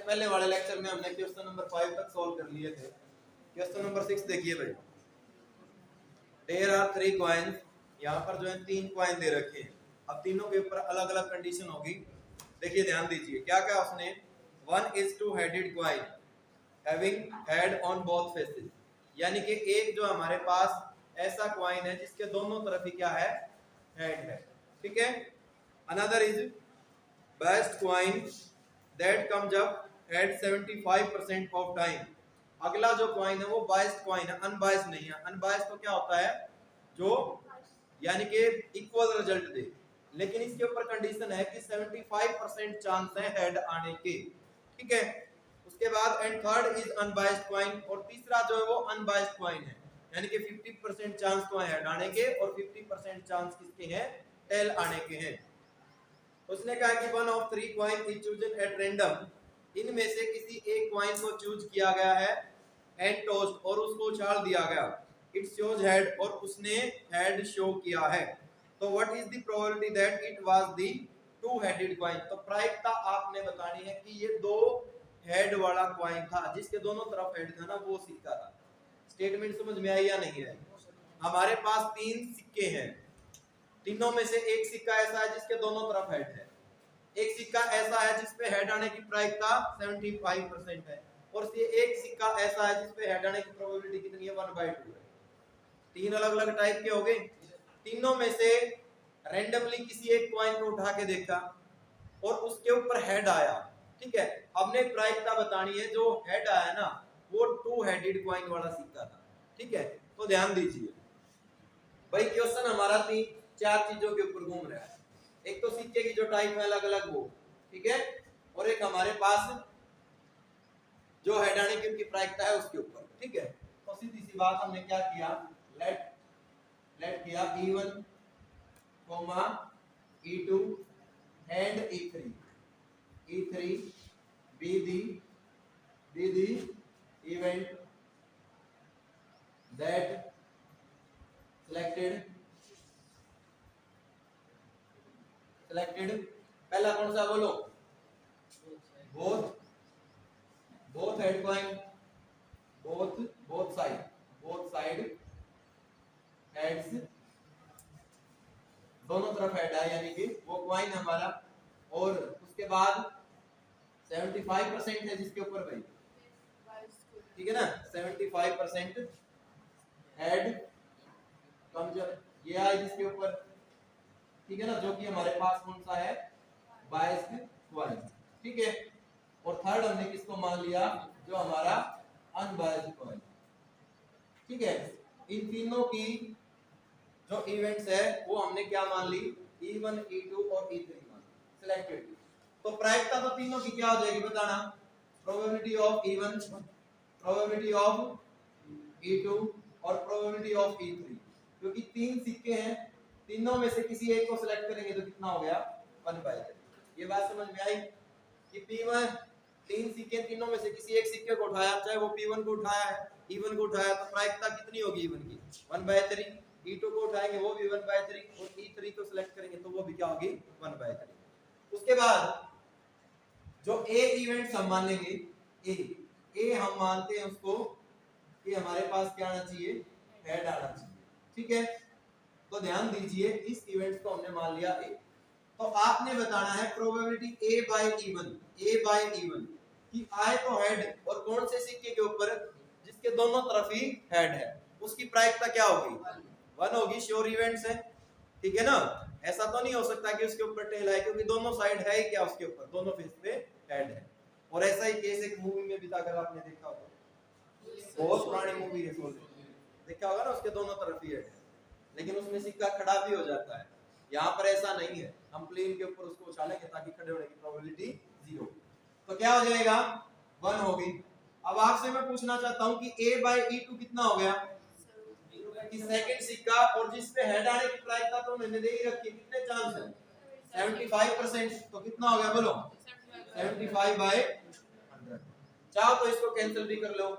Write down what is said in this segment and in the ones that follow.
पहले वाले लेक्चर में हमने क्वेश्चन नंबर 5 तक सॉल्व कर लिए थे। क्वेश्चन नंबर 6 देखिए भाई, देयर आर 3 कॉइन्स, यहाँ पर जो है 3 कॉइन दे रखे हैं। अब तीनों के ऊपर अलग अलग कंडीशन होगी। देखिए ध्यान दीजिए क्या क्या उसने, 1 is 2 headed coin having head on both faces, यानी कि एक जो हमारे पास ऐसा कॉइन है जिसके दोनों तरफ ही क्या है, हेड है, ठीक है। Another is best coin that comes up at 75% of time. अगला जो कॉइन है वो बाइस्ड कॉइन है, अनबाइस्ड नहीं है। अनबाइस्ड तो क्या होता है, जो यानी कि इक्वल रिजल्ट दे, लेकिन इसके ऊपर कंडीशन है कि 75% चांस है हेड आने के, ठीक है। उसके बाद and third is unbiased coin, और तीसरा जो है वो अनबाइस्ड कॉइन है, यानी कि 50% चांस तो है हेड आने के और 50% चांस किसके हैं, टेल आने के हैं। उसने कहा कि one of 3 coin is chosen at random, इनमें से किसी एक कॉइन को चूज किया गया है एंड टॉस्ड, और उसको उछाल दिया गया। इट शोज हेड, और उसने हेड शो किया है। तो what is the probability that it was the 2 headed coin. तो प्रायिकता आपने बतानी है कि ये 2 हेड वाला कॉइन था, जिसके दोनों तरफ हेड था ना, वो सिक्का था। स्टेटमेंट समझ में आई या नहीं है। हमारे पास 3 सिक्के हैं, तीनों में से एक सिक्का ऐसा है जिसके दोनों तरफ हेड है, एक सिक्का ऐसा है जिसपे हेड आने की प्रायिकता 75% है, और एक सिक्का ऐसा है जिसपे हेड आने की प्रोबेबिलिटी कितनी है, 1/2 है। 3 अलग अलग टाइप के हो गए। तीनों में से रैंडमली किसी एक कॉइन को उठा के देखा और उसके ऊपर हेड आया, ठीक है। हमने प्रायिकता बतानी है, जो हेड आया ना वो 2 हेडेड कॉइन वाला सिक्का था, ठीक है। तो ध्यान दीजिए भाई, क्वेश्चन हमारा 3-4 चीजों के ऊपर घूम रहा है। एक तो सिक्के की जो टाइप है अलग अलग वो, ठीक है, और एक हमारे पास जो हेड आने की उनकी प्रायिकता है उसके ऊपर, ठीक है। तो सीधी सी बात हमने क्या किया, लेट किया E1, E2 and E3 be the event that selected पहला कौन सा बोलो, both head coin, both side heads, दोनों तरफ हेड है, यानी कि वो कॉइन हमारा। और उसके बाद 75% है जिसके ऊपर भाई, ठीक है ना, 75% हेड कम जो ये है जिसके ऊपर, ठीक है ना, जो कि हमारे पास कौन सा है, बाइस्ड कॉइन, ठीक है। और थर्ड हमने किसको मान लिया, जो हमारा अनबाइस्ड कॉइन, ठीक है। इन तीनों की जो इवेंट्स है वो हमने क्या मान ली, E1, E2 और E3 मान सिलेक्टेड। तो प्रायिकता तो तीनों की क्या हो जाएगी बताना, probability of E1, probability of E2 और प्रोबेबिलिटी ऑफ E3, क्योंकि 3 सिक्के हैं, तीनों में से किसी एक को सिलेक्ट करेंगे तो कितना हो गया, 1/3। ये बात समझ में आई कि P1 3 सिक्के, तीनों में से किसी एक सिक्के को उठाया, चाहे वो P1 को उठाया है, E1 को उठाया, तो प्रायिकता कितनी होगी E1 की, 1/3। E2 को उठाएंगे वो भी 1/3, और E3 को सिलेक्ट करेंगे तो वो भी क्या होगी, 1/3। उसके बाद जो A इवेंट्स हम मान लेंगे, A हम मानते हैं उसको कि हमारे पास क्या आना चाहिए, हेड आना चाहिए, ठीक है। तो ध्यान दीजिए, इस इवेंट्स को हमने मान लिया A। तो आपने बताना है प्रोबेबिलिटी A बाय E1 कि आए तो हेड, और कौन से सिक्के के ऊपर, जिसके दोनों तरफ ही हेड है, उसकी प्रायिकता क्या होगी, 1 होगी। श्योर इवेंट्स है, ठीक है ना। ऐसा तो नहीं हो सकता कि उसके ऊपर टेल है, क्योंकि दोनों साइड है ही क्या, उसके ऊपर दोनों फेस पे हेड है। और ऐसा ही केस एक मूवी में भी था, अगर आपने देखा हो, बहुत पुरानी मूवी है, देखा होगा ना, उसके दोनों तरफ ही हेड है, लेकिन उसमें सिक्का खड़ा भी हो जाता है। यहाँ पर ऐसा नहीं है, हम प्लेन के ऊपर उसको उछालेंगे ताकि खड़े होने की प्रोबेबिलिटी 0। तो क्या हो जाएगा, 1 होगी। अब आपसे मैं पूछना चाहता हूँ कि A बाय E2 कितना हो गया, कि सेकंड सिक्का, और जिस पे हेड आने की प्रायिकता तो मैंने दे ही रखी, कितने चांस है, 75%। तो कितना हो गया बोलो, 75/100। चाहो तो इसको कैंसिल भी कर लो,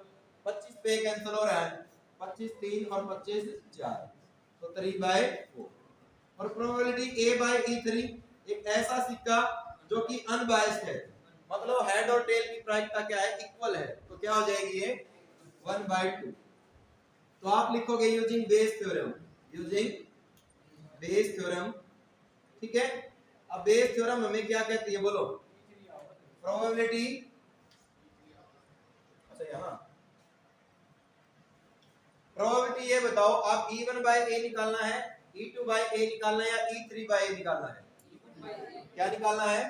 25 पे कैंसिल हो रहा है, 25 3 और 25 4, तो 3/4। और प्रोबेबिलिटी A बाय E3, एक ऐसा सिक्का जो कि अनबायस्ड है, मतलब हेड और टेल की प्रायिकता क्या है, इक्वल है, तो क्या हो जाएगी ये 1/2। तो आप लिखोगे using Bayes theorem, using Bayes theorem, ठीक है। अब बेस थ्योरम हमें क्या कहती है बोलो, प्रोबेबिलिटी, अच्छा यहाँ प्रोबेबिलिटी, ये बताओ आप E1 बाय ए निकालना है, E2 बाय ए निकालना है या E3 बाय ए निकालना है, क्या निकालना है,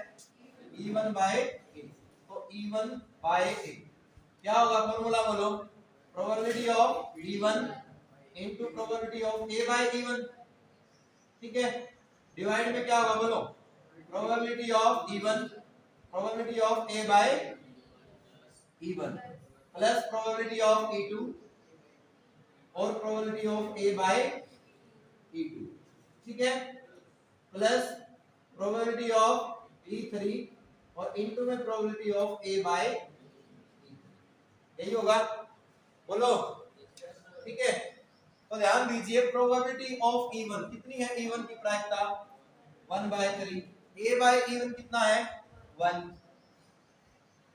E1 बाय ए। तो E1 बाय ए क्या होगा, फॉर्मूला बोलो, probability of E1 into probability of A by E1, ठीक है। डिवाइड में क्या होगा बोलो, probability of E1 probability of A by E1 plus probability of E2 और probability of A by E2, ठीक है, प्लस प्रोबेबिलिटी ऑफ E3 और इनटू में प्रोबेबिलिटी ऑफ ए बाय, यही होगा, बोलो, ठीक है। तो ध्यान दीजिए प्रोबेबिलिटी ऑफ E1 कितनी है, E1 की प्रायिकता 1/3, ए बाय E1 कितना है 1,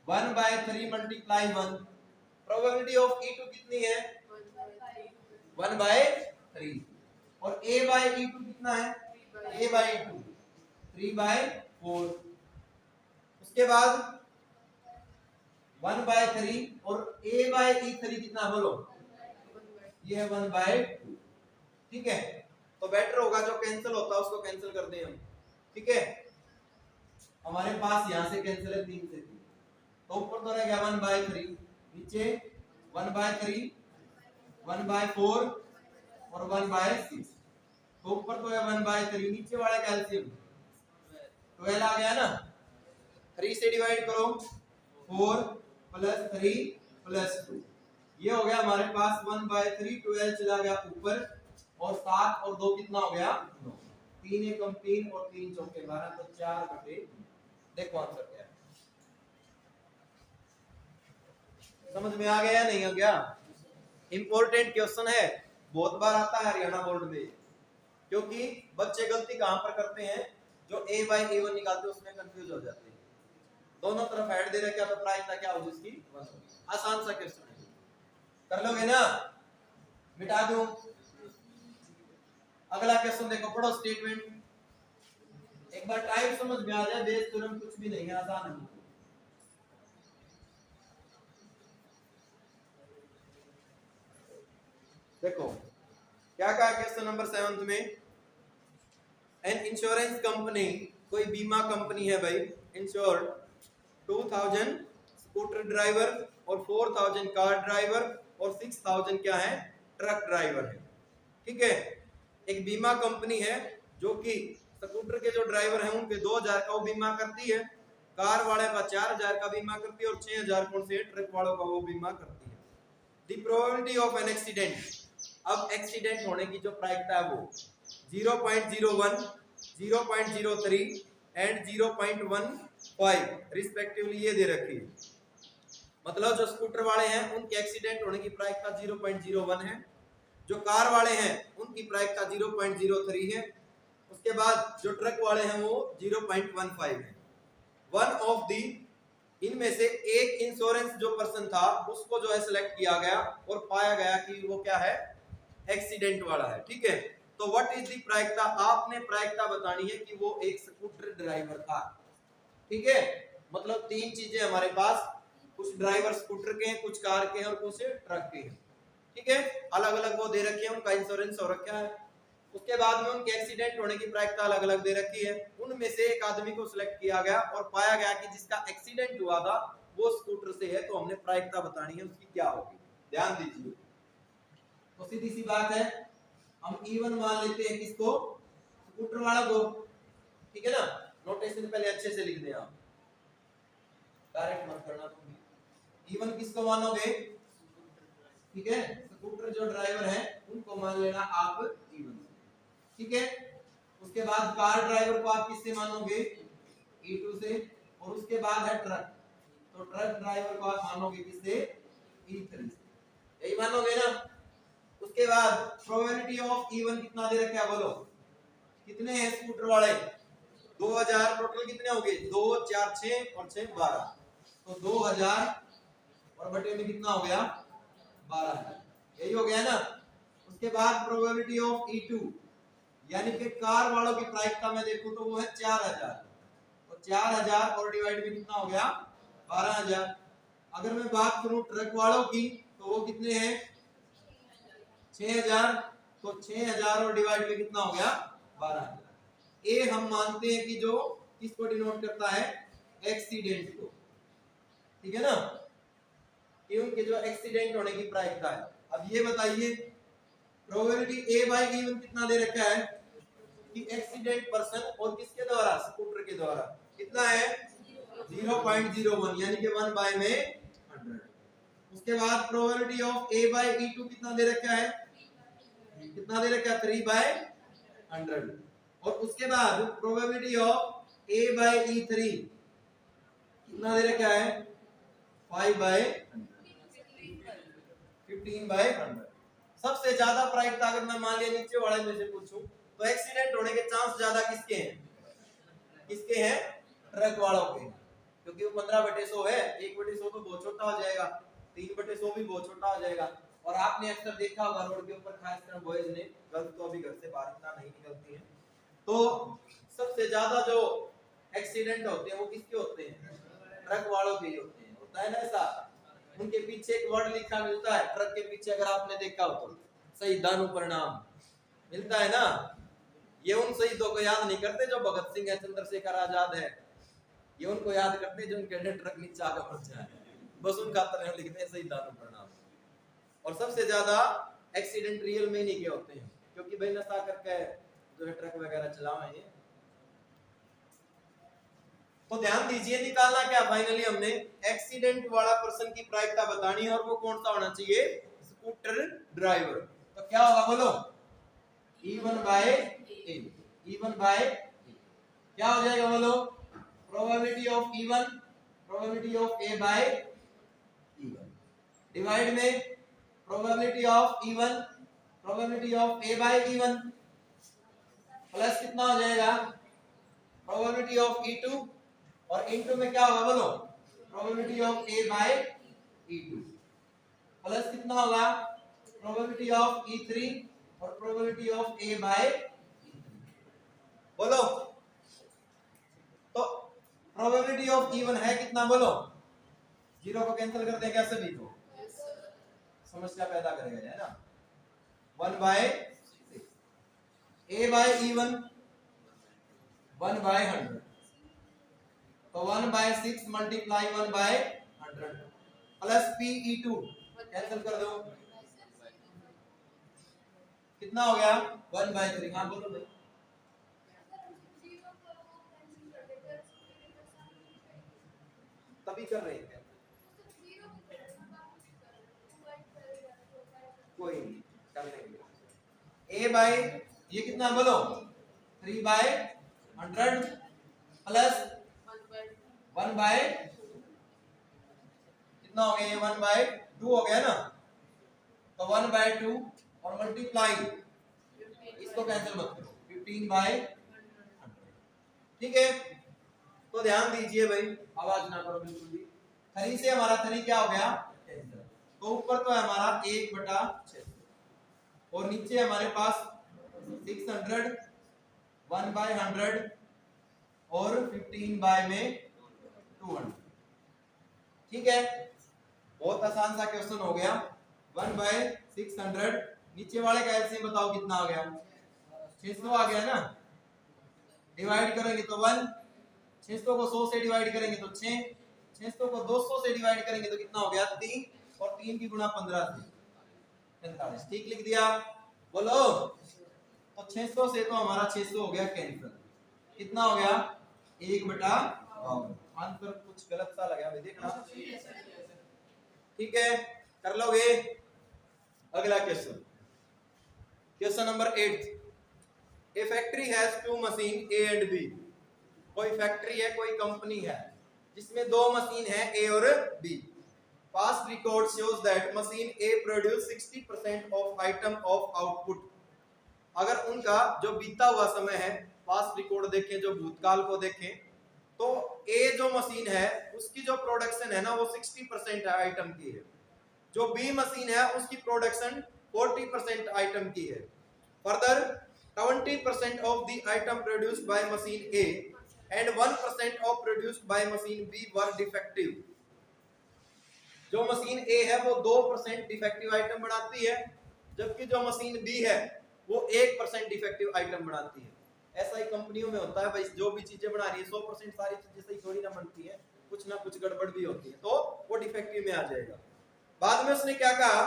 1/3 मल्टीप्लाई 1, प्रोबेबिलिटी ऑफ E2 कितनी है 1/3 और a बाय E2 कितना है, a बाय E2 3/4, उसके बाद 1/3 और a बाय E3 कितना बोलो, ये है 1/2, ठीक है। तो बेटर होगा जो कैंसिल होता है उसको कैंसिल कर दें हम, ठीक है। हमारे पास यहां से कैंसिल है 3 से 3, तो ऊपर तो रह गया 1/3, नीचे 1/3 1/4 और 1/6, तो ऊपर तो है 1/3, नीचे वाला कैल्शियम 12 आ गया ना, 3 से डिवाइड करो 4 प्लस 3 प्लस 2, ये हो गया हमारे पास 1/3, 12 चला गया ऊपर और 7 और 2 कितना हो गया 9, 3 एकम 3 और 3 चौके 12, तो 4/, देखो आंसर क्या है, समझ में आ गया या नहीं आ गया। इंपॉर्टेंट क्वेश्चन है, बहुत बार आता है हरियाणा बोर्ड में, क्योंकि बच्चे गलती कहां पर करते हैं, जो a बाय A1 निकालते हैं उसमें कंफ्यूज हो जाते हैं, दोनों तरफ ऐड दे रखा तो प्रायिकता क्या होगी इसकी, आसान सा क्वेश्चन है, कर लोगे ना, मिटा दूं। अगला क्वेश्चन देखो, पढ़ो स्टेटमेंट, एक बार टाइप समझ में आ जाए, बेस थ्योरम कुछ भी नहीं है, आसान है। देखो क्या कहा क्वेश्चन नंबर 7 में, एन इंश्योरेंस कंपनी, कोई बीमा कंपनी है भाई, इंश्योर्ड 2000 स्कूटर ड्राइवर और 4000 कार ड्राइवर और 6000 क्या है, ट्रक ड्राइवर है, ठीक है। एक बीमा कंपनी है जो कि स्कूटर के जो ड्राइवर हैं उनके 2000 का वो बीमा करती है, कार वाले का 4000 का बीमा करती है और 6000 कौन से ट्रक वालों का वो बीमा करती है। The probability of an accident, अब एक्सीडेंट होने की जो प्रायिकता है वो 0.01, 0.03 एंड 0.15 रिस्पेक्टिवली ये दे रखी है, मतलब जो स्कूटर वाले हैं उनके एक्सीडेंट होने की प्रायिकता 0.01 है, जो कार वाले हैं उनकी प्रायिकता 0.03 है, उसके बाद जो ट्रक वाले हैं वो 0.15 है। वन ऑफ दी, इनमें से एक इंश्योरेंस जो पर्सन था उसको जो है सिलेक्ट किया गया और पाया गया कि वो क्या है, एक्सीडेंट वाला है, ठीक है। तो व्हाट इज दी प्रायिकता, आपने प्रायिकता बतानी है कि वो एक स्कूटर ड्राइवर था, ठीक है। मतलब 3 चीजें हमारे पास, कुछ ड्राइवर स्कूटर के हैं, कुछ कार के हैं और कुछ ट्रक के हैं, ठीक है, अलग अलग वो दे रखे हैं, उनका इंश्योरेंस हो रखा है। उसके बाद में उनके एक्सीडेंट होने की प्रायिकता अलग अलग दे रखी है, उनमें से एक आदमी को सिलेक्ट किया गया और पाया गया कि जिसका एक्सीडेंट हुआ था वो स्कूटर से है, तो हमने प्रायिकता बतानी है उसकी क्या होगी, ध्यान दीजिए। तो सीधी सी बात है, हम E1 मान लेते हैं किसको, स्कूटर वाला को, ठीक है ना, नोटेशन पहले अच्छे से लिख दें आप, डायरेक्ट मत करना तुम। E1 किसको मानोगे, ठीक है, स्कूटर जो ड्राइवर है उनको मान लेना आप E1, ठीक है। उसके बाद कार ड्राइवर को आप किससे मानोगे, E2 से, और उसके बाद है ट्रक, तो ट्रक ड्राइवर को आप मानोगे किससे, E3 से, यही मानोगे ना। उसके बाद प्रोबेबिलिटी ऑफ E1 कितना दे रखा है बोलो, कितने हैं स्कूटर वाले, 2000 टोटल कितने हो गए? 2 4 6 और 6 12, तो 2000 और बटे में कितना हो गया? 12, यही हो गया ना। उसके बाद प्रोबेबिलिटी ऑफ E2 यानी कि कार वालों की प्रायिकता में देखूं तो वो है 4000, तो 4000 और डिवाइड में कितना हो गया? 12000। अगर मैं बात करूं ट्रक वालों की तो वो कितने हैं? 6000, तो 6000 और डिवाइड में कितना हो गया? 12000। ए हम मानते हैं कि जो किसको डिनोट करता है? एक्सीडेंट को, ठीक है ना, ये उनके जो एक्सीडेंट होने की प्रायिकता है। अब ये बताइए प्रोबेबिलिटी ए बाई E1 कितना दे रखा है कि एक्सीडेंट पर्सन और किसके द्वारा? स्कूटर के द्वारा, कितना है? 0.01 यानी कि 1 बाय में 100। उसके बाद probability of A by E2 कितना दे रखा है? कितना दे रखा है? 3 बाय 100। और उसके बाद probability of A bye E3 कितना दे रखा है? 5 बाय 15 बाय 100। सबसे ज्यादा प्रायिकता अगर मैं मान लिया नीचे वाले में से पूछूं तो एक्सीडेंट होने के चांस ज्यादा किसके हैं? किसके हैं? ट्रक वालों के, क्योंकि वो 15/100 है। 1/100 तो बहुत छोटा हो जाएगा, 3/100 भी बहुत छोटा हो जाएगा। और आपने अक्सर देखा होगा रोड के ऊपर खासकर बॉयज ने, गर्ल्स तो अभी घर से बाहर इतना नहीं निकलती हैं, तो सबसे ज्यादा जो एक्सीडेंट होते हैं वो किसके होते हैं? ट्रक वालों के ही होते हैं। होता है ना ऐसा, उनके पीछे एक वर्ड लिखा मिलता है, ट्रक के पीछे अगर आपने देखा हो तो शहीदानु परिणाम मिलता है ना। ये उन शहीदों को याद नहीं करते जो भगत सिंह है, चंद्रशेखर आजाद है, ये उनको याद करते जो उनके ट्रक नीचे आगे पड़ जाए, बस उन खातर हम लिखते हैं शहीदानु परिणाम। और सबसे ज्यादा एक्सीडेंट रियल में नहीं के होते हैं, क्योंकि भाई नशा करके जो है ट्रक वगैरह चलावे। तो ध्यान दीजिए, निकालना क्या? फाइनली हमने एक्सीडेंट वाला पर्सन की प्रायिकता बतानी है, और वो कौन सा होना चाहिए? Scooter driver. तो क्या होगा बोलो? E1 bye A, E1 bye क्या हो जाएगा बोलो? Probability of E1 probability of A by E1 divide में probability of E1 probability of A by E1 plus कितना हो जाएगा? प्रोबेबिलिटी ऑफ E2 और इनटू में क्या होगा बोलो? Probability of A by E2 plus कितना होगा? प्रोबेबिलिटी ऑफ E3 और प्रोबेबिलिटी ऑफ A बाय बोलो। तो प्रोबेबिलिटी ऑफ E1 है कितना बोलो? 0 को कैंसिल कर दें क्या सभी को? समस्या पैदा करेगा, है ना। 1 by 6 A by E1 1 by 100, तो 1 by 6 multiply 1 by 100 plus PE2 cancel कर दो, कितना हो गया? 1 बाय 3। हाँ बोलो भाई। तभी कर रहे हैं, कोई नहीं कर लेंगे। A बाय ये कितना बोलो? 3 बाय 100 प्लस 1 बाय कितना हो गया? ये 1 बाय 2 हो गया ना, तो 1 बाय 2 और मल्टीप्लाई इसको कैंसिल मत करो 15 बाय 100, ठीक है। तो ध्यान दीजिए भाई, आवाज ना करो बिल्कुल भी। 3 से हमारा 3 क्या हो गया? कैंसिल। तो ऊपर तो है हमारा 1/6 और नीचे हमारे पास 600 1 बाय 100 और 15 बाय में 200, ठीक है। बहुत आसान सा क्वेश्चन हो गया। 1 बाय 600 नीचे वाले का एलसीएम बताओ कितना आ गया? 600 आ गया ना। डिवाइड करेंगे तो 1, 600 को 100 से डिवाइड करेंगे तो 6, 600 को 200 से डिवाइड करेंगे तो कितना हो गया? 3, और 3 की गुणा 15 से 45, ठीक लिख दिया बोलो। तो 600 से तो हमारा 600 हो गया कैंसिल, कितना हो गया? 1/52। आंसर कुछ गलत सा लगा भाई, देखना, ठीक है, कर लोगे। अगला question, question number 8। A factory has 2 machine A and B। कोई फैक्ट्री है, कोई कंपनी है जिसमें 2 मशीन है A और B। Past record shows that machine A produce 60% of item of output। अगर उनका जो बीता हुआ समय है पास्ट रिकॉर्ड देखें, जो भूतकाल को देखें, तो ए जो मशीन है उसकी जो प्रोडक्शन है ना वो 60% आइटम की है, जो बी मशीन है उसकी प्रोडक्शन 40% आइटम की है। Further 20% of the item produced by machine A and 1% of produced by machine B were defective. जो मशीन ए है वो 2% डिफेक्टिव आइटम बनाती है, जबकि जो मशीन बी है वो 1% डिफेक्टिव आइटम बनाती है। ऐसा ही कंपनियों में होता है भाई, जो भी चीजें बना रही है 100% सारी चीजें सही थोड़ी ना बनती है, कुछ ना कुछ गड़बड़ भी होती है, तो वो डिफेक्टिव में आ जाएगा। बाद में उसने क्या कहा,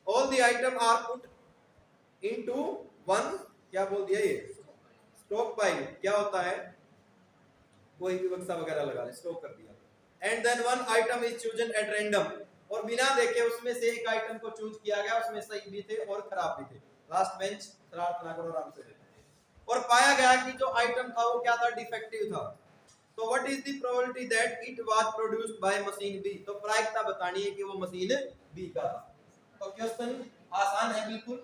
all the item are put into one, क्या बोल दिया ये, स्टॉक पाइल। क्या होता है, कोई भी बक्सा वगैरह लगा ले, स्टॉक कर दिया। And then one item is chosen at random, और बिना देखे उसमें से एक आइटम को चूज किया गया, उसमें सही भी थे और खराब भी थे। लास्ट बेंच शरारत ना करो, आराम से देखो। और पाया गया कि जो आइटम था वो क्या था, डिफेक्टिव था। तो what is the probability that it was produced by machine B, तो प्रायिकता बतानी है कि वो मशीन बी का था। तो क्वेश्चन आसान है बिल्कुल,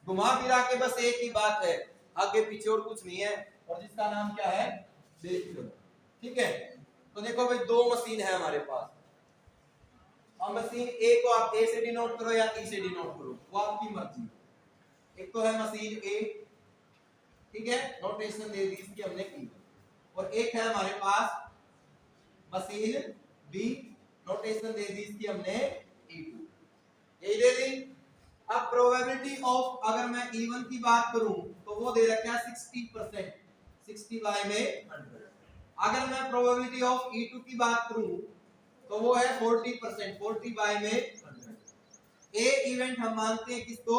घुमा फिरा के बस एक ही बात है, आगे पीछे और कुछ नहीं है, और जिसका नाम क्या है, देख लो। ठीक है, तो देखो भाई दो मशीन है हमारे पास, और मशीन ए को आप ए से डिनोट करो या ई से डिनोट करो, वो आपकी मर्जी। एक तो है मशीन ए, ठीक है, नोटेशन दे दी इसकी हमने की, और एक है हमारे पास मशीन बी, नोटेशन दे दी इसकी हमने E2, यही दे दी। अब प्रोबेबिलिटी ऑफ, अगर मैं E1 की बात करूं तो वो दे रखा है 60%, 60 बाय में 100। अगर मैं प्रोबेबिलिटी ऑफ E2 की बात करूं तो वो है 40%, 40 बाय में 100। ए इवेंट हम मानते हैं किसको,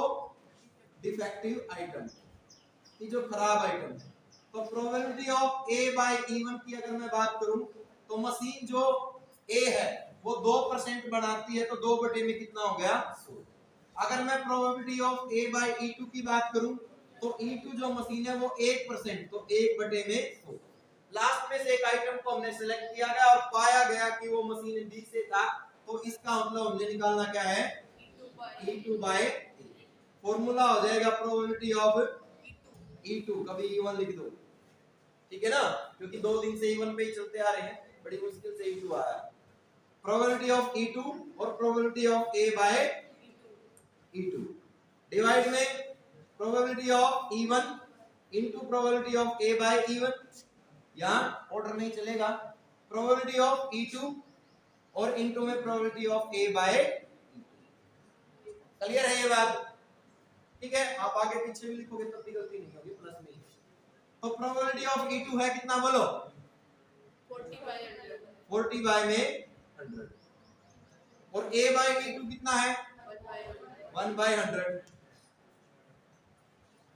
डिफेक्टिव आइटम की, जो खराब आइटम है। तो probability of A by E1 की अगर मैं बात करूं तो मशीन जो ए है वो 2% बनाती है, तो 2 बटे में कितना हो गया, 100। अगर मैं probability of A by E2 की बात करूं तो E2 जो मशीन है वो 1%, तो 1 बटे में 100। लास्ट में से एक आइटम को हमने सिलेक्ट किया गया और पाया गया कि वो मशीन बी से था, तो इसका मतलब हमने निकालना क्या है, E2 बाय ए। फॉर्मूला हो जाएगा प्रोबेबिलिटी ऑफ E2, कभी E1 लिख दो, ठीक है ना, क्योंकि 2 दिन से E1 पे ही चलते आ रहे हैं, बड़ी मुश्किल से E2 आया। प्रोबेबिलिटी ऑफ E2 और probability of A by E2 divide में probability of E1 into probability of A by E1, यहां ऑर्डर नहीं चलेगा, प्रोबेबिलिटी ऑफ E2 और इनटू में probability of A by E2। Clear है ये बात, ठीक है। आप आगे पीछे भी लिखोगे तब भी गलती नहीं होगी, प्लस में। तो प्रोबेबिलिटी ऑफ E2 है कितना बोलो, 40 बाय में 100, और A बाय E2 कितना है, 1 बाय 100।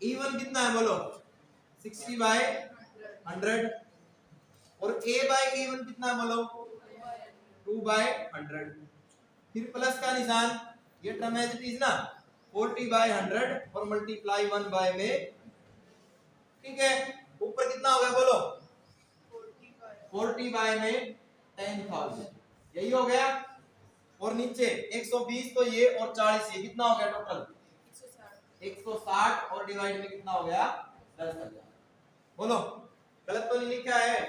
E1 कितना है बोलो, 60 बाय 100, और A बाय E1 कितना है बोलो, 2 बाय 100। फिर प्लस का निशान, ये टर्म एज इट इज ना, 40 बाय 100 और मल्टीप्लाई 1 बाय में, ठीक है। ऊपर कितना हो गया बोलो, 40 बाय में 10,000, यही हो गया। और नीचे 120 तो ये और 40 ये, कितना हो गया टोटल 160, और डिवाइड में कितना हो गया 10,000। बोलो गलत तो नहीं लिखा है,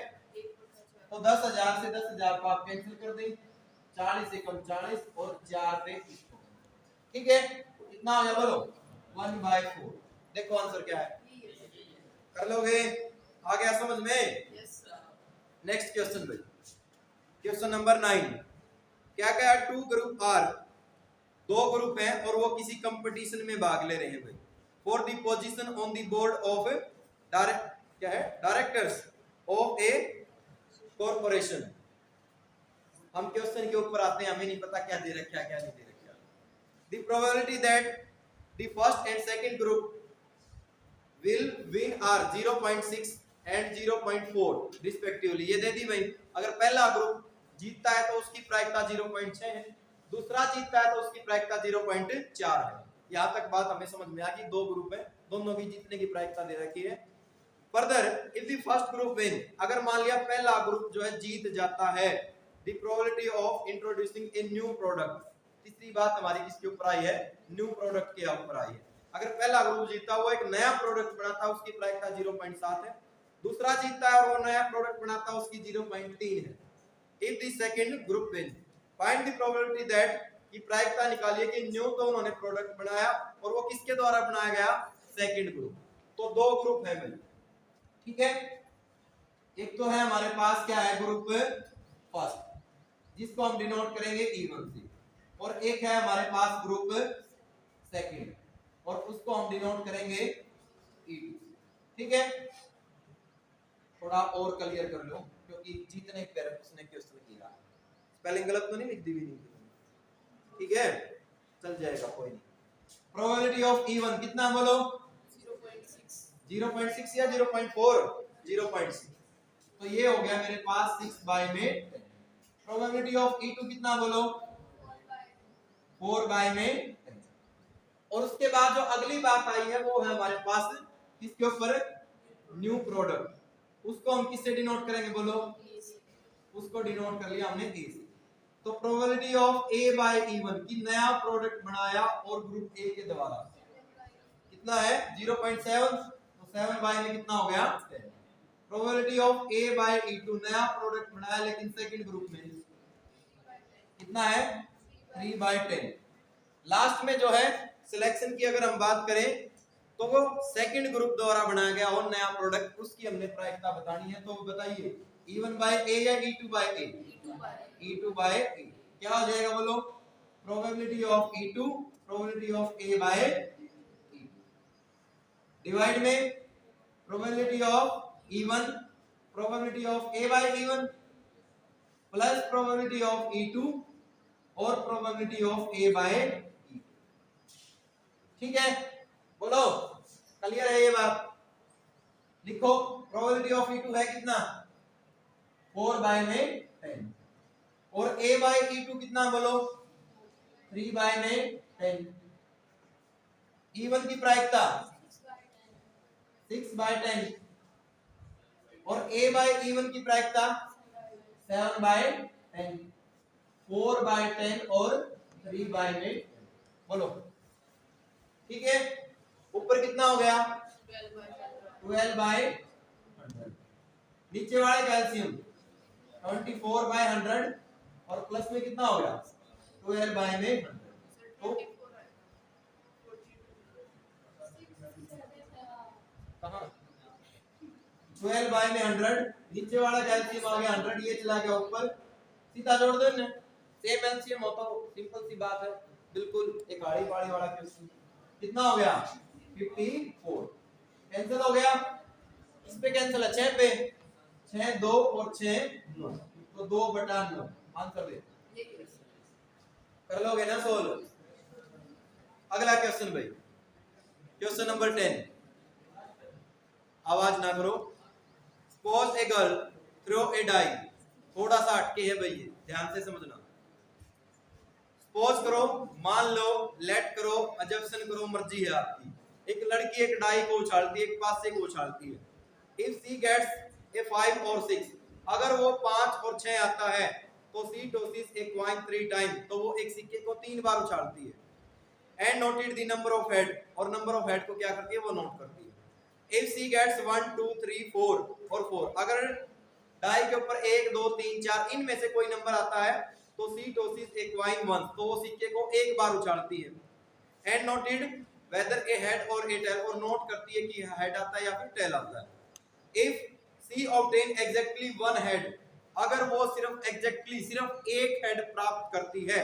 तो 10,000 से 10,000 को आप कैंसिल कर दें, 40 से कम 40 और 4 पे, ठीक है। कितना हो गया बोलो 1/4। देखो आंसर क्या है, कर लोगे, आ गया समझ में। नेक्स्ट क्वेश्चन भाई, क्वेश्चन नंबर 9। क्या क्या, 2 ग्रुप आर, 2 ग्रुप हैं और वो किसी कंपटीशन में भाग ले रहे हैं भाई, for the position on the board of क्या है, डायरेक्टर्स ऑफ ए कॉर्पोरेशन। हम क्वेश्चन के ऊपर आते हैं, हमें नहीं पता क्या दे रखा है क्या नहीं दे रखा। The probability that the first and second group will win are 0.6 and 0.4 respectively. ये दे दी भाई, अगर पहला ग्रुप जीतता है तो उसकी प्रायिकता 0.6 है, दूसरा जीतता है तो उसकी प्रायिकता 0.4 है। यहाँ तक बात हमें समझ में आ गई, 2 ग्रुप है, दोनों की जीतने की प्रायिकता दे रखी है। Further if the first group win, अगर मान लिया पहला ग्रुप जो है जीत जाता है, the probability of introducing a new product, तीसरी बात हमारी किसके ऊपर आई है, न्यू प्रोडक्ट के ऊपर आई है। अगर पहला ग्रुप जीता हुआ एक नया प्रोडक्ट बनाता है उसकी प्रायिकता 0.7 है, दूसरा जीतता है और वो नया प्रोडक्ट बनाता है उसकी 0.3 है। If the second group win find the probability that, की प्रायिकता निकालिए कि न्यू तो उन्होंने प्रोडक्ट बनाया और वो किसके द्वारा बनाया गया, सेकंड ग्रुप। तो दो ग्रुप है भाई, ठीक है। एक तो है हमारे पास क्या है, ग्रुप फर्स्ट जिसको हम डिनोट करेंगे E1 से, और एक है हमारे पास ग्रुप सेकंड और उसको हम डिनोट करेंगे E2, ठीक है। थोड़ा और क्लियर कर लो क्योंकि जितने पेरेंट्स ने क्वेश्चन किया स्पेलिंग गलत तो नहीं लिख दी भी नहीं, ठीक है, चल जाएगा कोई नहीं। प्रोबेबिलिटी ऑफ E1 कितना बोलो, 0.6 या 0.4, 0.6, तो ये हो गया मेरे पास 6 बाय में 10। प्रोबेबिलिटी ऑफ E2 कितना बोलो, 4 बाय में 10। और उसके बाद जो अगली बात आई है वो है हमारे पास किसके ऊपर, न्यू प्रोडक्ट, उसको हम किससे डिनोट करेंगे बोलो, उसको डिनोट कर लिया हमने ए से। तो probability of A by E1 की नया प्रोडक्ट बनाया और ग्रुप ए के द्वारा कितना है 0.7, तो 7 बाय में कितना हो गया 10। Probability of A by E2 नया प्रोडक्ट बनाया लेकिन सेकंड ग्रुप में कितना है 3 बाय 10। लास्ट में जो है सिलेक्शन की अगर हम बात करें तो वो सेकंड ग्रुप द्वारा बनाया गया और नया प्रोडक्ट, उसकी हमने प्रायिकता बतानी है। तो बताइए E1 बाय ए या E2 बाय ए, E2 बाय ए क्या हो जाएगा बोलो, probability of E2 probability of A by E2 divide में probability of E1 probability of A by E1 plus probability of E2 और probability of A by E2, ठीक है। बोलो क्लियर है ये बात, लिखो प्रोबेबिलिटी ऑफ E2 है कितना 4 बाय में 10 और A बाय E2 कितना बोलो 3 बाय में 10। E1 की प्रायिकता 6 बाय 10 और A बाय E1 की प्रायिकता 7 बाय 10, 4 बाय 10 और 3 बाय में 10। बोलो ठीक है, ऊपर कितना हो गया 12 बाय 100, नीचे वाले कैल्शियम 24 बाय 100 और प्लस में कितना हो गया 12 बाय में 100। तो कहां 12 बाय में 100, नीचे वाला कैल्शियम आ गया 100, ये चला गया ऊपर, सीधा जोड़ दो ना, सेम एलसीएम होता हो, सिंपल सी बात है बिल्कुल। एक आड़ी पाड़ी वाला क्वेश्चन कितना हो गया 54, कैंसिल हो गया, इस पे कैंसिल है 6 पे, 6 2 और 6 9, तो 2/9 आंसर दे कर लोगे ना सोल्व। अगला क्वेश्चन भाई, क्वेश्चन नंबर 10, आवाज ना करो। Suppose a girl throw a die, थोड़ा सा हटके है भाई, ध्यान से समझना। सपोज करो, मान लो, लेट करो, अजम्पशन करो, मर्जी है आपकी। एक लड़की एक डाई को उछालती है, एक पास से को उछालती है। इफ सी गेट्स ए 5 और 6, अगर वो 5 और 6 आता है तो सी टॉसेस ए कॉइन 3 टाइम, तो वो एक सिक्के को 3 बार उछालती है। And noted the number of head, और नंबर ऑफ हेड को क्या करती है वो नोट करती है। इफ सी गेट्स 1 2 3 4 और 4, अगर डाई के ऊपर 1 2 3 4 इनमें से कोई नंबर आता है तो सी टॉसेस ए कॉइन 1, तो वो सिक्के को एक बार उछालती है। And noted whether a head or a tell, और नोट करती है कि हेड आता है या फिर टेल आता है। If she obtain exactly 1 head, अगर वो सिर्फ एग्जैक्टली सिर्फ एक हेड प्राप्त करती है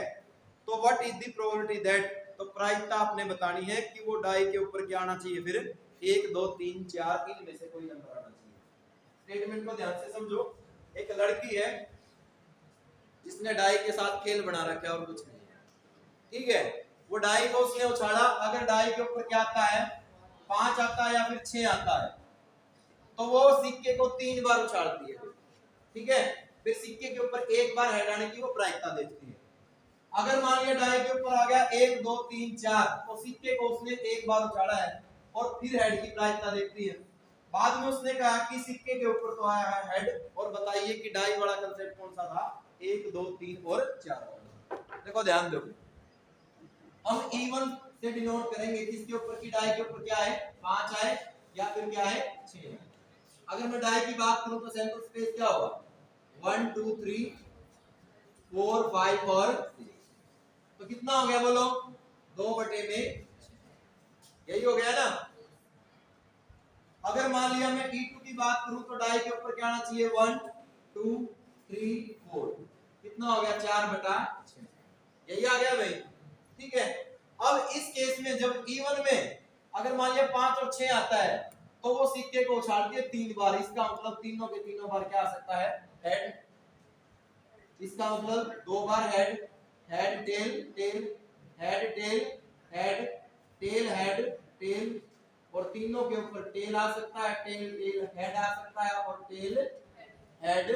तो what is the probability that, तो प्रायिकता आपने बतानी है कि वो डाई के ऊपर क्या आना चाहिए, फिर 1 2 3 4 इनमें से कोई नंबर आना चाहिए। स्टेटमेंट को ध्यान से समझो। एक लड़की है जिसने डाई के साथ खेल बना रखा है और कुछ नहीं है, ठीक है। वो डाई को उसने उछाला, अगर डाई के ऊपर क्या आता है 5 आता है या फिर 6 आता है तो वो सिक्के को 3 बार उछालती है, ठीक है। फिर सिक्के के ऊपर एक बार हेड आने की वो प्रायिकता देखती है। अगर मान लिया डाई के ऊपर आ गया 1 2 3 4, तो सिक्के को उसने एक बार उछाला है और फिर हेड की प्रायिकता देखती है। बाद में उसने कहा कि सिक्के के ऊपर तो आया है हेड, और बताइए कि डाई वाला कांसेप्ट कौन सा था, 1 2 3 और 4। देखो ध्यान दो, हम E1 से डिनोट करेंगे किसके ऊपर की डाई के ऊपर क्या है 5 है या फिर क्या है 6 है। अगर मैं डाई की बात करूं तो सैंपल स्पेस क्या होगा 1 2 3 4 5 और 6। तो कितना हो गया बोलो 2/में, यही हो गया ना। अगर मान लिया मैं E2 की बात करूं तो डाई के ऊपर क्या आना चाहिए 1 2 3 4, कितना हो गया 4/6, यही आ गया भाई। ठीक है, अब इस केस में जब E1 में अगर मान लिया 5 और 6 आता है तो वो सिक्के को उछाल के 3 बार, इसका मतलब तीनों के तीनों बार क्या आ सकता है हेड, इसका मतलब 2 बार head, head tail tail, head tail head, tail head tail, और तीनों के ऊपर टेल आ सकता है, टेल टेल हेड आ सकता है और टेल हेड,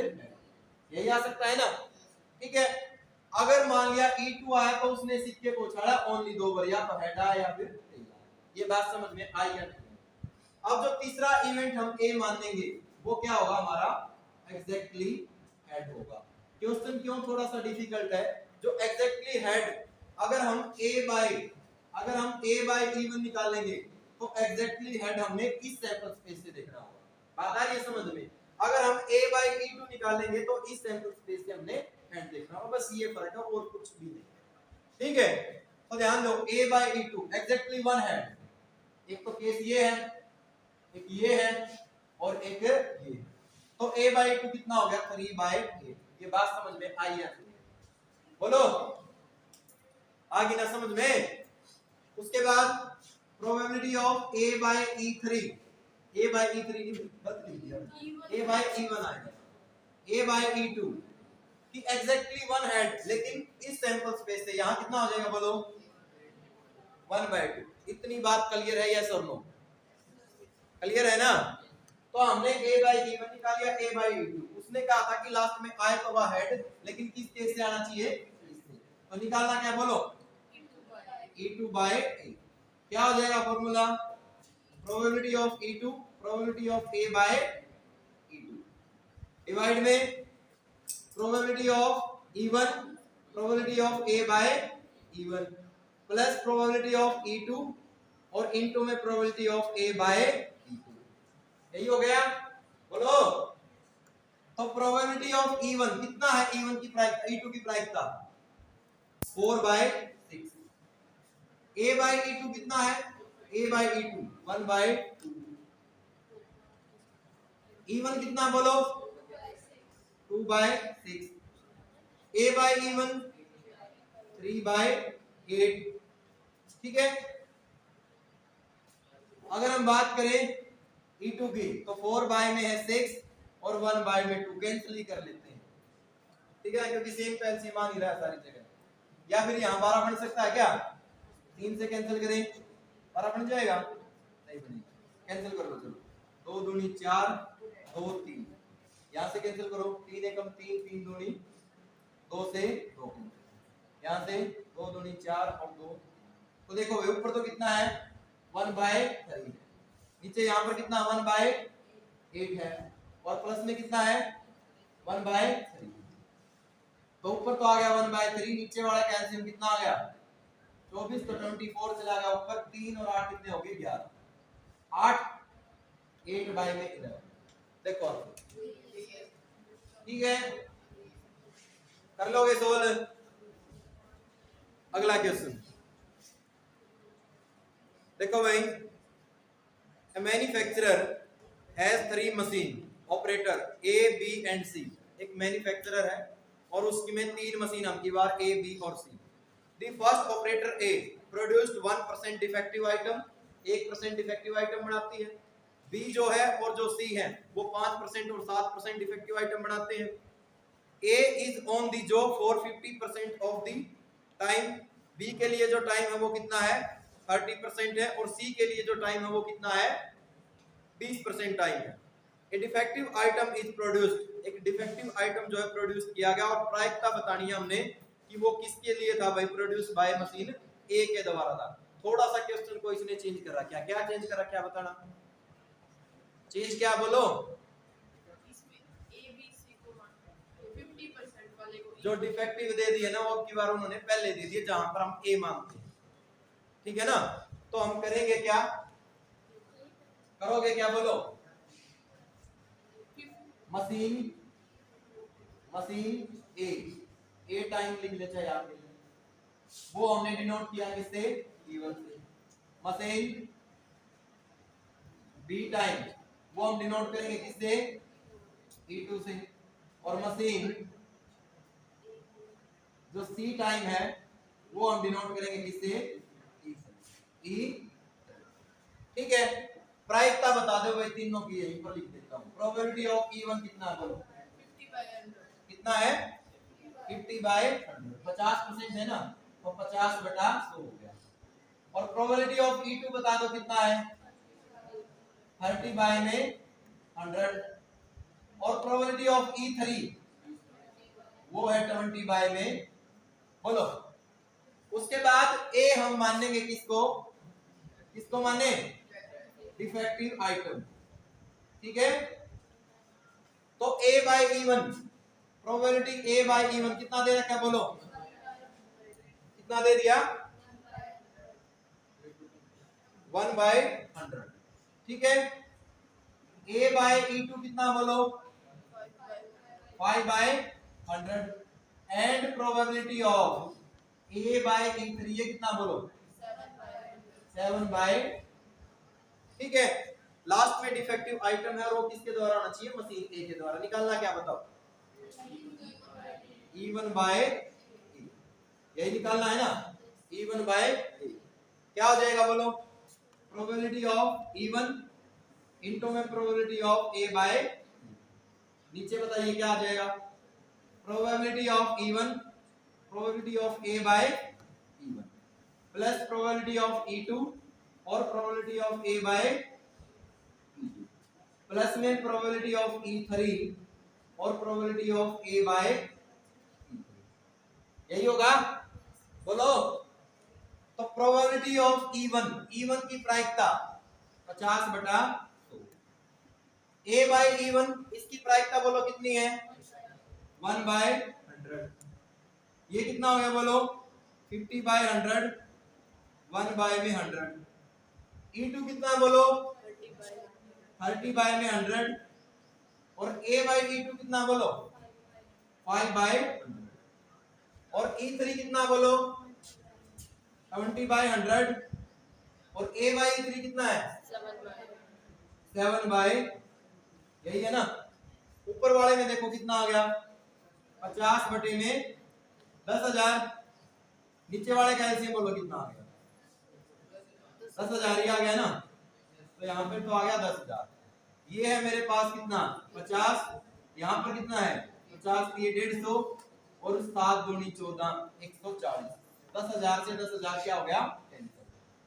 यही आ सकता है ना। ठीक है, अगर मान लिया E2 आया तो उसने सिक्के को उछाला ओनली 2 बार, या तो हेड आया या फिर टेल आया। ये बात समझ में आई या नहीं। अब जो तीसरा इवेंट हम ए मान लेंगे वो क्या होगा हमारा एग्जैक्टली हेड होगा। क्वेश्चन क्यों थोड़ा सा डिफिकल्ट है, जो एग्जैक्टली हेड अगर हम a बाय E1 निकालेंगे तो एग्जैक्टली हेड हमने इस सैंपल स्पेस से देखना होगा। बात आ रही है समझ में। अगर हम a बाय E2 निकालेंगे तो इस सैंपल स्पेस से हमने हेड देखना होगा, बस ये फर्क है और कुछ भी नहीं। ठीक है, तो ध्यान दो a by E2 exactly one head, एक तो केस ये है, एक ये है और एक ये, तो a बाय 2 कितना हो गया 3/8। ये बात समझ में आई है बोलो, आ गई ना समझ में। उसके बाद probability of a by E3, a by E3 नहीं गलत लिख दिया, a बाय E1 आएगा, a बाय E2 कि एग्जैक्टली वन हेड, लेकिन इस सैंपल स्पेस से यहां कितना हो जाएगा बोलो 1/2। इतनी बात क्लियर है यस और नो, क्लियर है ना। तो हमने a बाय E1 निकाल लिया, a बाय E2, उसने कहा था कि लास्ट में आए तो वह हेड, लेकिन किस केस से आना चाहिए इससे, तो निकालना क्या बोलो E2 बाय A। क्या हो जाएगा formula probability of E2 probability of A by E2 divide में probability of E1 probability of A by E1 plus probability of E2 और इनटू में probability of A by E2, यही हो गया बोलो। तो प्रोबेबिलिटी ऑफ E1 कितना है, E1 की प्रायिकता E2 की प्रायिकता 4/6, A बाय E2 कितना है A बाय E2 1/2, E1 कितना बोलो 2/6, A बाय E1 3/8। ठीक है, अगर हम बात करें E2 की तो 4 में है 6 और 1 में 2, कैंसिल ही कर लेते हैं। ठीक है, क्योंकि सेम तो एलसीएम आ नहीं रहा है सारी जगह, या फिर यहाँ 12 बन सकता है क्या, 3 से कैंसिल करें 12 बन जाएगा, नहीं बनेगा, कैंसिल कर लो चलो, 2 दूनी 4 2 3, यहाँ से कैंसिल करो 3 एकम 3 3 दूनी 2 से 2, यहाँ से 2 दूनी 4 और 2, तो देखो ऊपर तो कितना है 1/3, नीचे यहाँ पर कितना 1/8 है और प्लस में कितना है 1/3, तो ऊपर तो आ गया 1/3, नीचे वाला कैल्शियम कितना आ गया 24, तो 24 चला गया ऊपर, 3 और 8 कितने हो गए 11, 8 8 में 11। देखो ठीक है, कर लोगे सोल्व। अगला क्वेश्चन देखो भाई, a manufacturer has 3 machine operator A, B and C। एक मैन्युफैक्चरर है और उसकी में 3 मशीन हम की बार A, B और C। The first operator A produced 1% defective item, 1% defective item बनाती है। B जो है और जो C है वो 5% और 7% डिफेक्टिव आइटम बनाते हैं। A is on the job for 50% of the time। B के लिए जो टाइम है वो कितना है 30% है और C के लिए जो टाइम है वो कितना है 20% टाइम है। A defective item is produced, एक डिफेक्टिव आइटम जो है प्रोड्यूस किया गया और प्रायिकता बतानी है हमने कि वो किसके लिए था भाई, प्रोड्यूस बाय मशीन A के द्वारा था। थोड़ा सा क्वेश्चन को इसने चेंज कर रखा है, क्या चेंज कर रखा है बताना, चीज क्या बोलो, जो डिफेक्टिव दे दिए ना वो की बार उन्होंने पहले दे दिए जहां पर हम A मानते हैं। ठीक है ना। तो हम करेंगे क्या, करोगे क्या बोलो, मशीन ए टाइम लिख लेते हैं यहाँ पे, वो हमने डिनोट किया किससे, E1 से। मशीन बी टाइम वो हम डिनोट करेंगे किससे, E2 से। और मशीन जो सी टाइम है वो हम डिनोट करेंगे किससे, ई। ठीक है, प्रायिकता बता दो भाई तीनों की, यहीं पर लिख देता हूं। प्रोबेबिलिटी ऑफ E1 कितना बोलो, 50/100 कितना है, 50/100, 50% है ना, तो 50/100 हो गया। और प्रोबेबिलिटी ऑफ E2 बता दो कितना है, 30/100। और प्रोबेबिलिटी ऑफ E3 वो है 20/, बोलो। उसके बाद ए हम मानेंगे किसको, किसको माने, डिफेक्टिव आइटम। ठीक है, तो A/E1 प्रोबेबिलिटी A/E1 कितना दे रखा है बोलो, कितना दे दिया, 1/100। ठीक है, A/E2 कितना बोलो, 5/100। एंड प्रोबेबिलिटी ऑफ A/E3 ये कितना बोलो, 7/, ठीक है। लास्ट में डिफेक्टिव आइटम है और वो किसके द्वारा आना चाहिए, मशीन ए के द्वारा। निकालना क्या बताओ, E1/A, यही निकालना है ना, E1/A। क्या हो जाएगा बोलो, प्रोबेबिलिटी ऑफ E1 इनटू में प्रोबेबिलिटी ऑफ A/, नीचे बताइए क्या आ जाएगा, probability of E1 probability of A/E1 plus probability of E2 और प्रोबेबिलिटी ऑफ A/E2 प्लस में प्रोबेबिलिटी ऑफ E3 और प्रोबेबिलिटी ऑफ A/E3, यही होगा बोलो। तो प्रोबेबिलिटी ऑफ E1 की प्रायिकता 50/100, A/E1 इसकी प्रायिकता बोलो कितनी है, 1/100। ये कितना हो गया बोलो, 50/100, 1/100। E2 कितना बोलो, 30/100। और A/E2 कितना बोलो, 5/100। और E3 कितना बोलो, 70/100। और A/E3 कितना है, 7/, यही है ना। ऊपर वाले में देखो कितना आ गया, 50/10,000। नीचे वाले का एलसीएम बोलो कितना आ गया, 10,000 ही आ गया ना, तो यहाँ पे तो आ गया 10,000। ये है मेरे पास कितना, 50, यहाँ पर कितना है 50, ये 150 और 7 दूनी 14, 140। 10,000 से 10,000 क्या हो गया,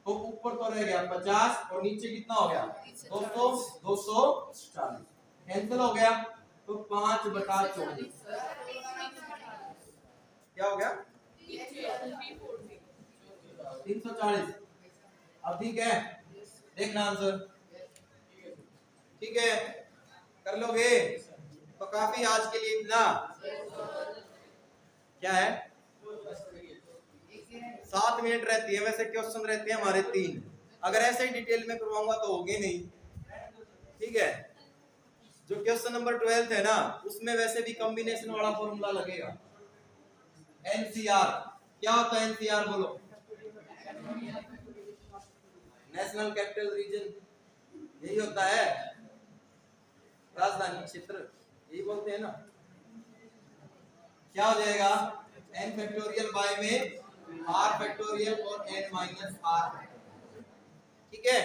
तो ऊपर तो रह गया 50 और नीचे कितना हो गया 200, 240 कैंसिल हो गया, तो 5/24 क्या हो गया, 340। अब ठीक है, देखना आंसर, ठीक है कर लोगे तो काफी आज के लिए इतना। क्या है 7 मिनट रहती है, वैसे क्वेश्चन रहते हैं हमारे 3। अगर ऐसे ही डिटेल में करवाऊंगा तो होगी नहीं, ठीक है। जो क्वेश्चन नंबर 12 है ना, उसमें वैसे भी कॉम्बिनेशन वाला फॉर्मूला लगेगा। एनसीआर क्या होता है, एनसीआर बोलो, नेशनल कैपिटल रीजन, यही होता है राजधानी क्षेत्र, यही बोलते हैं ना। क्या हो जाएगा, n फैक्टोरियल बाय में r फैक्टोरियल और n माइनस r, ठीक है।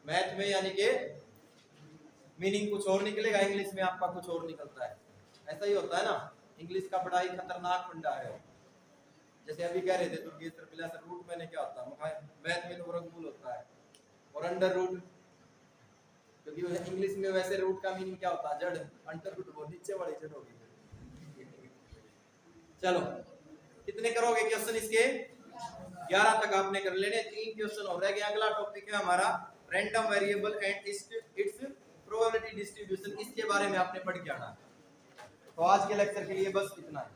मैथ में यानी कि मीनिंग कुछ और निकलेगा, इंग्लिश में आपका कुछ और निकलता है, ऐसा ही होता है ना। इंग्लिश का बड़ा ही खतरनाक फंडा है। जैसे अभी कह रहे थे दुर्गेश प्लस रूट मैंने क्या होता है, मैथ में तो वर्गमूल होता है और अंडर रूट, क्योंकि इंग्लिश में वैसे रूट का मीनिंग क्या होता है, जड़, अंडर रूट वो नीचे वाली जड़ होगी। चलो कितने करोगे क्वेश्चन इसके, 11 तक आपने कर लेने, 3 क्वेश्चन हो रह गए। अगला टॉपिक है हमारा random variable and it's probability distribution, इसके बारे में आपने पढ़ के आना। तो आज के लेक्चर के लिए बस इतना है।